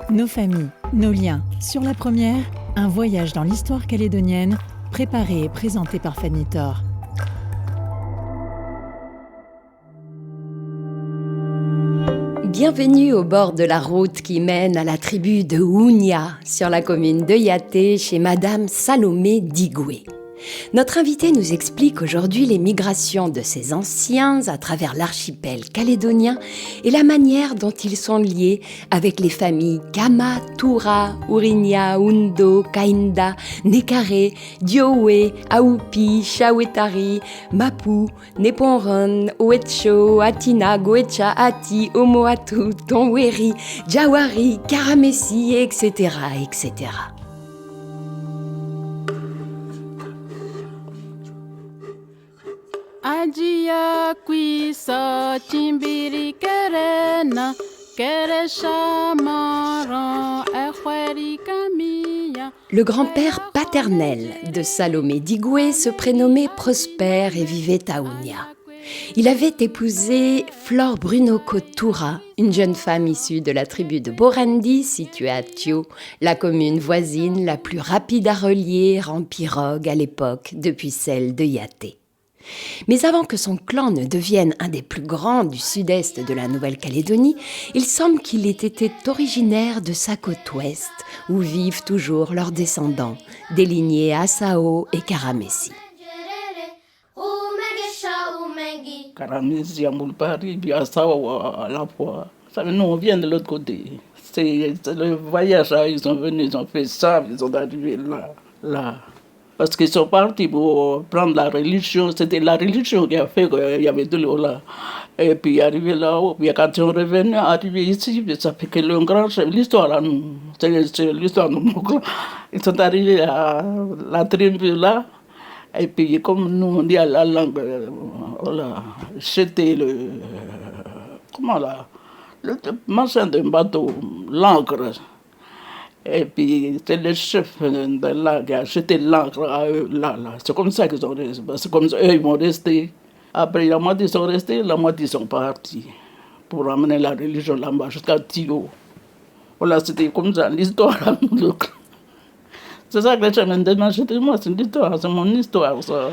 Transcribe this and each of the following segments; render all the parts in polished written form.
Nos familles, nos liens. Sur la première, un voyage dans l'histoire calédonienne, préparé et présenté par Fanny Thor. Bienvenue au bord de la route qui mène à la tribu de Ounia, sur la commune de Yaté, chez Madame Salomé Digoué. Notre invitée nous explique aujourd'hui les migrations de ces anciens à travers l'archipel calédonien et la manière dont ils sont liés avec les familles Kama, Toura, Urinya, Undo, Kainda, Nekare, Diowe, Aoupi, Shawetari, Mapu, Neponron, Oetcho, Atina, Goecha, Ati, Omoatu, Tonweri, Jawari, Karamessi, etc., etc. Ajia kuisa chimbiri kerena keresha maran ekhweri kamia. Le grand-père paternel de Salomé Digoué se prénommait Prosper et vivait à Ounia. Il avait épousé Flore Brunoko Toura, une jeune femme issue de la tribu de Borendi, située à Thio, la commune voisine la plus rapide à relier en pirogue à l'époque depuis celle de Yaté. Mais avant que son clan ne devienne un des plus grands du sud-est de la Nouvelle-Calédonie, il semble qu'il ait été originaire de sa côte ouest, où vivent toujours leurs descendants, des lignées Asao et Karamessi. Karamessi, Amoulpari, puis Asao à la fois. Ça, nous, on vient de l'autre côté. C'est le voyage, ils sont venus, ils ont fait ça, ils sont arrivés là. Parce qu'ils sont partis pour prendre la religion. C'était la religion qui a fait qu'il y avait de l'eau là. Et puis arrivé là-haut, puis quand ils sont revenus, arrivé ici, ça fait que le grand chef, l'histoire à nous, c'est l'histoire de mon clan. Ils sont arrivés à la tribu là. Et puis comme nous on dit à la langue, voilà, c'était comment là, le machin d'un bateau, l'ancre. Et puis, c'est le chef de là qui a jeté l'encre à eux, là. C'est comme ça qu'ils sont restés. C'est comme ça, eux, ils vont rester. Après, la moitié sont restés, la moitié sont partis pour ramener la religion là-bas jusqu'à Tio. Voilà, c'était comme ça, l'histoire. C'est ça que les gens me disent, moi, c'est l'histoire, c'est mon histoire, ça.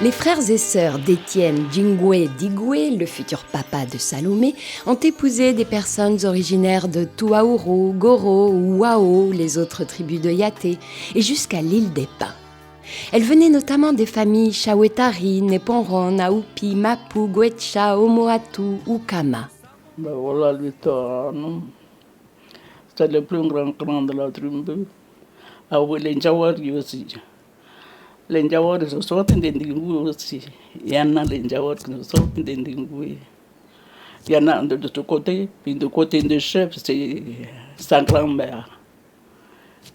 Les frères et sœurs d'Étienne Jingwe Digoué, le futur papa de Salomé, ont épousé des personnes originaires de Tuaouro, Goro ou Wao, les autres tribus de Yaté, et jusqu'à l'île des Pins. Elles venaient notamment des familles Shawetari, Neponron, Aoupi, Mapu, Goetcha, Omoatu ou Kama. Ben voilà l'histoire, non? C'est le plus grand clan de la tribu. Ah oui, les Jawari aussi. Les Jawari sont sortis de Ndingui aussi. Il y en a les Jawari qui sont sortis de Ndingui. Il y en a de ce côté, puis du côté du chef, c'est sa grand-mère.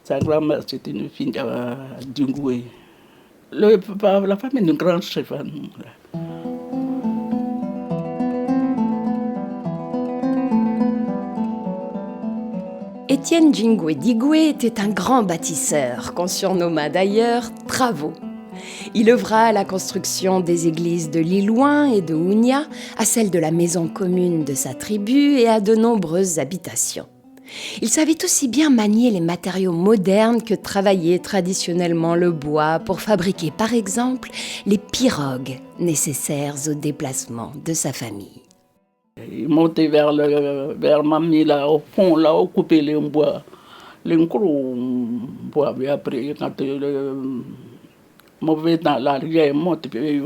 Sa grand-mère, c'était une fille d'Ingui. La famille du grand chef. Étienne Jingwe Digoué était un grand bâtisseur, qu'on surnomma d'ailleurs Travaux. Il œuvra à la construction des églises de Lilouin et de Ounia, à celle de la maison commune de sa tribu et à de nombreuses habitations. Il savait aussi bien manier les matériaux modernes que travailler traditionnellement le bois pour fabriquer par exemple les pirogues nécessaires au déplacement de sa famille. Il montait vers Mamie, là, au fond, là, où couper les bois. Les gros bois, puis après, quand le mauvais temps, la rivière monte, puis il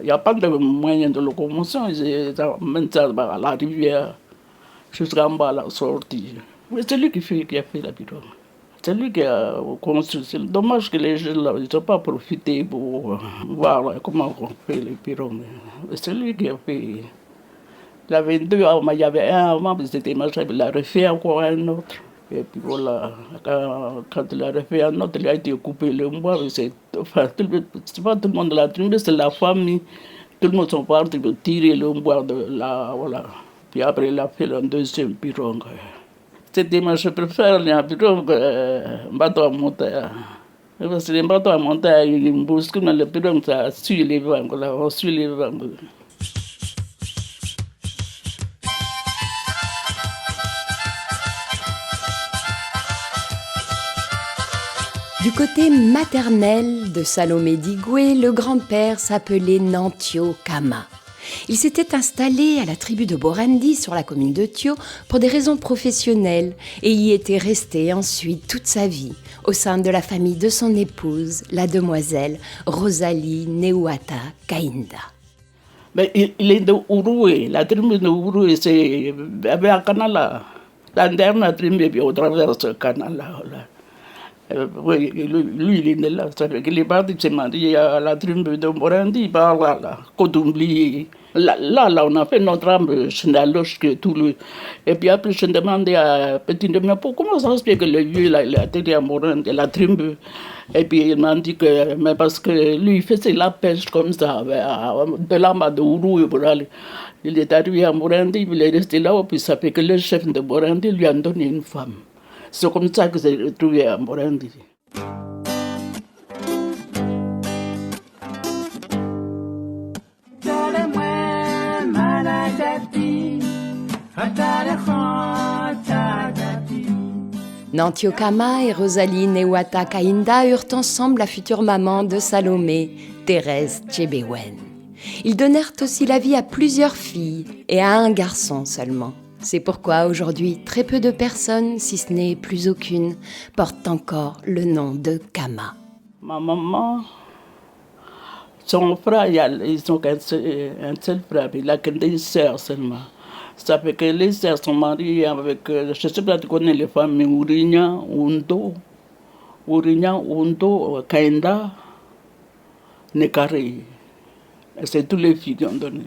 n'y a pas de moyen de locomotion, ils amènent ça à la rivière, jusqu'en bas, la sortie. Mais c'est lui qui a fait la pirogue. C'est lui qui a construit. C'est dommage que les gens là, ils n'ont pas profité pour voir là, comment on fait les pirogues. C'est lui qui a fait. Il y avait deux avant, il y avait un avant, puis c'était machin, il a refait encore un autre. Et puis voilà, quand il a refait un autre, il a été coupé le bois. C'est pas tout le monde de la tribu, c'est la famille. Tout le monde sont partis pour tirer le bois de là, voilà. Puis après, il a fait un deuxième pirogue. C'était moi, je préfère les pirogues, un bateau à moteur. Parce que les bateaux à montagne, ils me bousculent dans le pédon, ça suit les vents, on suit les vents. Du côté maternel de Salomé Digwe, le grand-père s'appelait Nantio Kama. Il s'était installé à la tribu de Borendi sur la commune de Thio pour des raisons professionnelles et y était resté ensuite toute sa vie au sein de la famille de son épouse, la demoiselle Rosalie Neuata Kainda. Mais il est de Urué, la tribu de Urué, c'est avec un canal. La dernière tribu, puis on traverse ce canal-là. Oui, lui, il est né là. Ça fait qu'il est parti se marier à la tribu de Borendi, par là, Kotoumli. Là, on a fait notre embauche dans l'Oche, tout le. Et puis après, je demandais à Petit de mais comment ça se fait que le vieux, là, il a été à Borendi, la tribu. Et puis il m'a dit que, mais parce que lui, il faisait la pêche comme ça, de là-bas de Ourou, pour aller. Il est arrivé à Borendi, il est resté là, puis ça fait que le chef de Borendi lui a donné une femme. C'est comme ça que j'ai retrouvé à Borendi. Nantio Kama et Rosalie Neuata Kainda eurent ensemble la future maman de Salomé, Thérèse Tchébewen. Ils donnèrent aussi la vie à plusieurs filles et à un garçon seulement. C'est pourquoi aujourd'hui, très peu de personnes, si ce n'est plus aucune, portent encore le nom de Kama. Ma maman, son frère, ils ont un seul frère, il a que des sœurs seulement. Ça fait que les sœurs sont mariées avec, je ne sais pas si tu connais les familles Ourinya, Undo, Kainda, Nekari. C'est tous les filles qui ont donné.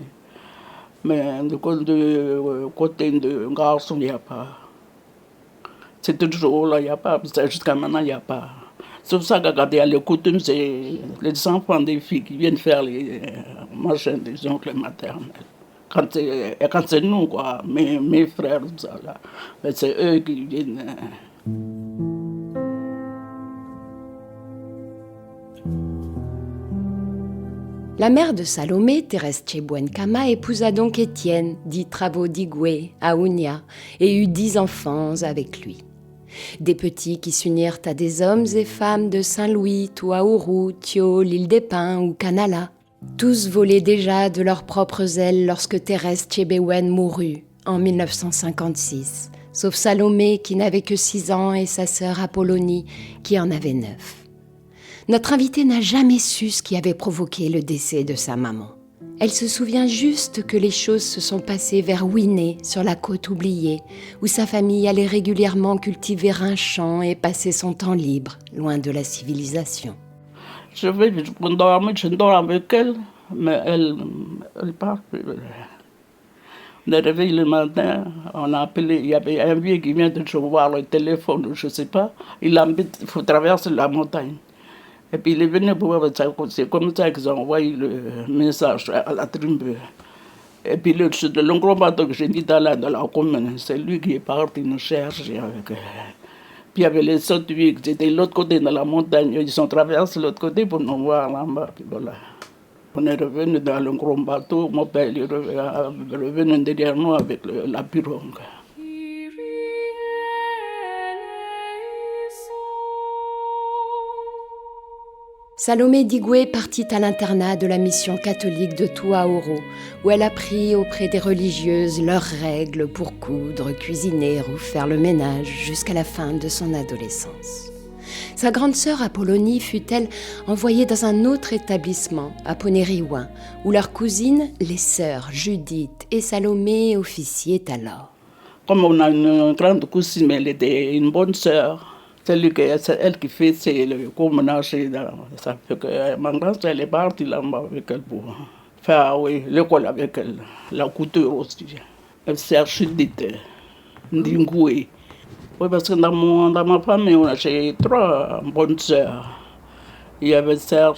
Mais du côté de garçon, il n'y a pas. C'est toujours là, il n'y a pas. Jusqu'à maintenant, il n'y a pas. Sauf ça, quand il y a les coutumes, c'est les enfants des filles qui viennent faire les machins des oncles maternels. Quand c'est nous, quoi, mes frères, ça, là, mais c'est eux qui viennent. La mère de Salomé, Thérèse Tchébouen Kama, épousa donc Étienne, dit Travo Digwe, à Ounia, et eut 10 enfants avec lui. Des petits qui s'unirent à des hommes et femmes de Saint-Louis, Touaourou, Thio, l'île des Pins ou Canala. Tous volaient déjà de leurs propres ailes lorsque Thérèse Tchébewen mourut en 1956, sauf Salomé qui n'avait que 6 ans et sa sœur Apollonie qui en avait 9. Notre invitée n'a jamais su ce qui avait provoqué le décès de sa maman. Elle se souvient juste que les choses se sont passées vers Ouiné, sur la côte oubliée, où sa famille allait régulièrement cultiver un champ et passer son temps libre, loin de la civilisation. Je dors avec elle, mais elle part. On est réveillé le matin, on a appelé, il y avait un vieux qui vient de voir le téléphone, je ne sais pas, il faut traverser la montagne. Et puis il est venu pour voir ça, c'est comme ça qu'ils ont envoyé le message à la tribu. Et puis le gros bateau que j'ai dit dans la commune, c'est lui qui est parti nous chercher avec. Puis il y avait les autres vieux qui étaient de l'autre côté de la montagne, ils sont traversés de l'autre côté pour nous voir là-bas. Puis voilà. On est revenu dans le gros bateau, mon père est revenu derrière nous avec la pirogue. Salomé Digwe partit à l'internat de la mission catholique de Touaouro, où elle apprit auprès des religieuses leurs règles pour coudre, cuisiner ou faire le ménage jusqu'à la fin de son adolescence. Sa grande sœur Apollonie fut, elle, envoyée dans un autre établissement, à Ponériouin, où leurs cousines, les sœurs Judith et Salomé, officiaient alors. Comme on a une grande cousine, mais elle était une bonne sœur. C'est elle qui fait le cours ménage. Ça fait que ma grande sœur est partie là-bas avec elle pour faire l'école avec elle, la couture aussi. Elle sert Judith, Ndingoué. Oui, parce que dans ma famille, j'ai 3 bonnes sœurs. Il y avait sœur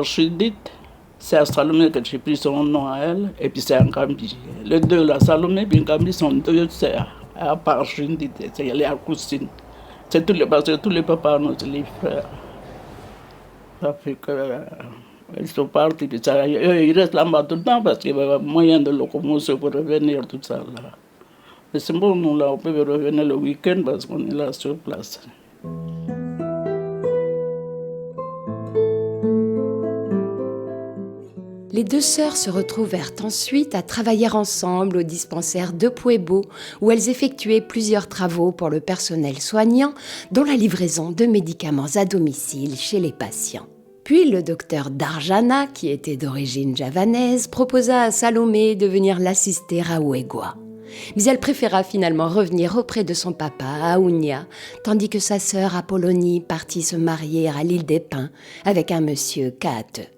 Judith, sœur Salomé, que j'ai pris son nom à elle, et puis sœur Ngambi. Les deux, la Salomé et Ngambi, sont 2 sœurs, à part Judith, c'est la cousine. C'est tous les papas, c'est les frères. Ça fait que ils sont partis, puis ça, eux, ils restent là-bas tout le temps parce qu'il y a moyen de locomotion pour revenir, tout ça là. Mais c'est bon, nous là, on peut revenir le week-end parce qu'on est là sur place. Les deux sœurs se retrouvèrent ensuite à travailler ensemble au dispensaire de Puebo, où elles effectuaient plusieurs travaux pour le personnel soignant, dont la livraison de médicaments à domicile chez les patients. Puis le docteur Darjana, qui était d'origine javanaise, proposa à Salomé de venir l'assister à Ouegua. Mais elle préféra finalement revenir auprès de son papa à Ounia, tandis que sa sœur Apollonie partit se marier à l'île des Pins avec un monsieur Kaate.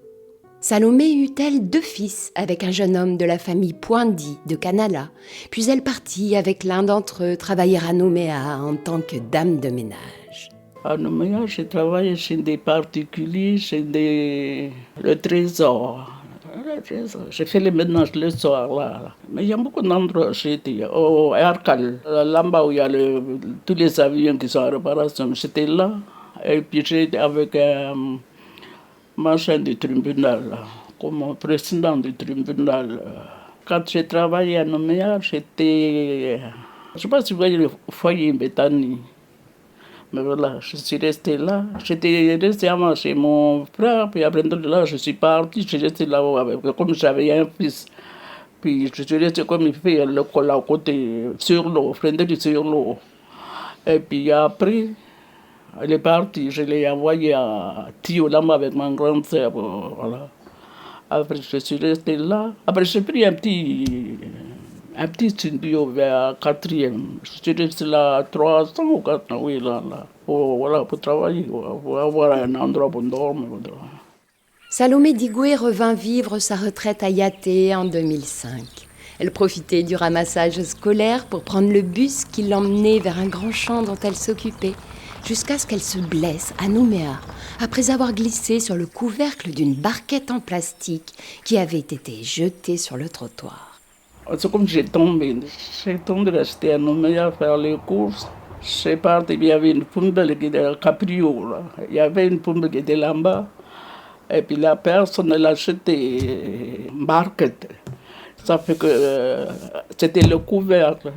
Salomé eut-elle 2 fils avec un jeune homme de la famille Poindi de Canala, puis elle partit avec l'un d'entre eux travailler à Nouméa en tant que dame de ménage. À Nouméa, j'ai travaillé chez des particuliers, le trésor. J'ai fait le ménage le soir là. Mais il y a beaucoup d'endroits, j'étais au Arkal, là-bas où il y a tous les avions qui sont en réparation. J'étais là, et puis j'étais avec machin du tribunal, comme président du tribunal. Quand j'ai travaillé à Nouméa, j'étais, je ne sais pas si vous voyez le foyer Bethany, mais voilà, je suis restée là. J'étais restée avant chez mon frère, puis après de là, je suis partie, je suis restée là-haut, comme j'avais un fils. Puis je suis restée comme il fait l'école à côté, sur l'eau, Frédéric sur l'eau. Et puis après, elle est partie, je l'ai envoyée à Tio là avec ma grande sœur. Voilà. Après, je suis restée là. Après, j'ai pris un petit studio vers 4e. Je suis restée là 3 ans ou 4 ans, oui, là. Pour travailler, pour avoir un endroit pour dormir. Salomé Digoué revint vivre sa retraite à Yaté en 2005. Elle profitait du ramassage scolaire pour prendre le bus qui l'emmenait vers un grand champ dont elle s'occupait, jusqu'à ce qu'elle se blesse à Nouméa, après avoir glissé sur le couvercle d'une barquette en plastique qui avait été jetée sur le trottoir. C'est comme j'ai tombé, j'étais à Nouméa faire les courses. J'ai parti, il y avait une poubelle qui était à Caprio, là. Il y avait une poubelle qui était là-bas, et puis la personne, elle a jeté une barquette. Ça fait que c'était le couvercle.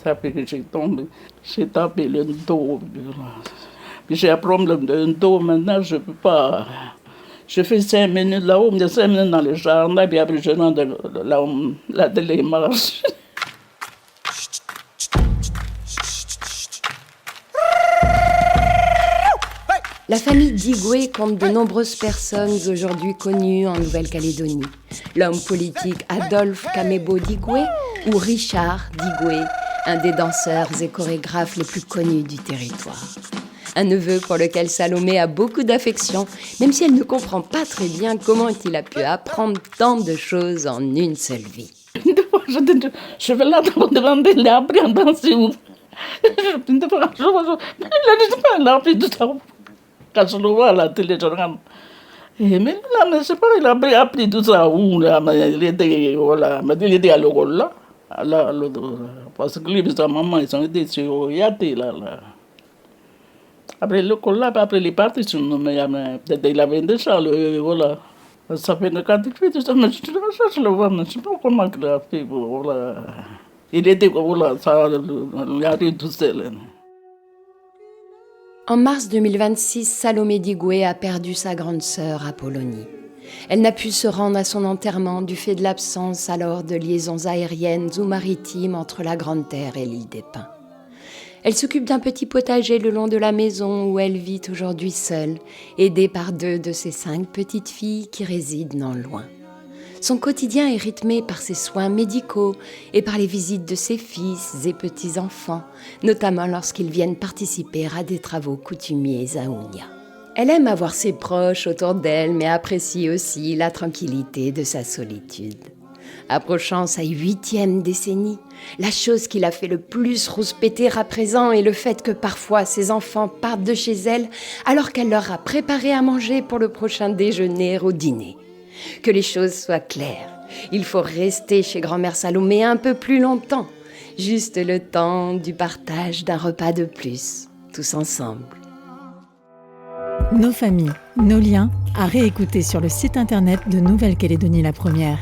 Ça fait que j'ai tombé, j'ai tapé le dos. Puis j'ai un problème de dos, maintenant je ne peux pas. Je fais 5 minutes là-haut, mais 5 minutes dans le jardin, puis après je rentre la télé marche. La famille Digoué compte de nombreuses personnes aujourd'hui connues en Nouvelle-Calédonie. L'homme politique Adolphe Kamebo Digoué ou Richard Digoué, un des danseurs et chorégraphes les plus connus du territoire. Un neveu pour lequel Salomé a beaucoup d'affection, même si elle ne comprend pas très bien comment il a pu apprendre tant de choses en une seule vie. Je vais là pour demander, il a appris à danser où? Il a appris tout ça. Quand je le vois à la télé, je regarde. Mais là, je ne sais pas, il a appris tout ça où? Là, il était à l'école là. Parce que lui et sa maman, ils ont été sur Yaté là. Après l'école là, après il est parti sur nous, mais peut-être il avait déjà voilà. Ça fait que quand il fait tout ça, mais je le vois, mais je ne sais pas comment il a fait, voilà. Il était, voilà, ça, il arrive tout seul. En mars 2026, Salomé Digoué a perdu sa grande sœur Apollonie. Elle n'a pu se rendre à son enterrement du fait de l'absence alors de liaisons aériennes ou maritimes entre la Grande Terre et l'île des Pins. Elle s'occupe d'un petit potager le long de la maison où elle vit aujourd'hui seule, aidée par 2 de ses 5 petites filles qui résident non loin. Son quotidien est rythmé par ses soins médicaux et par les visites de ses fils et petits-enfants, notamment lorsqu'ils viennent participer à des travaux coutumiers à Ounia. Elle aime avoir ses proches autour d'elle, mais apprécie aussi la tranquillité de sa solitude. Approchant sa 8e décennie, la chose qui l'a fait le plus rouspéter à présent est le fait que parfois ses enfants partent de chez elle alors qu'elle leur a préparé à manger pour le prochain déjeuner ou dîner. Que les choses soient claires, il faut rester chez grand-mère Salomé un peu plus longtemps, juste le temps du partage d'un repas de plus, tous ensemble. Nos familles, nos liens, à réécouter sur le site internet de Nouvelle-Calédonie la Première.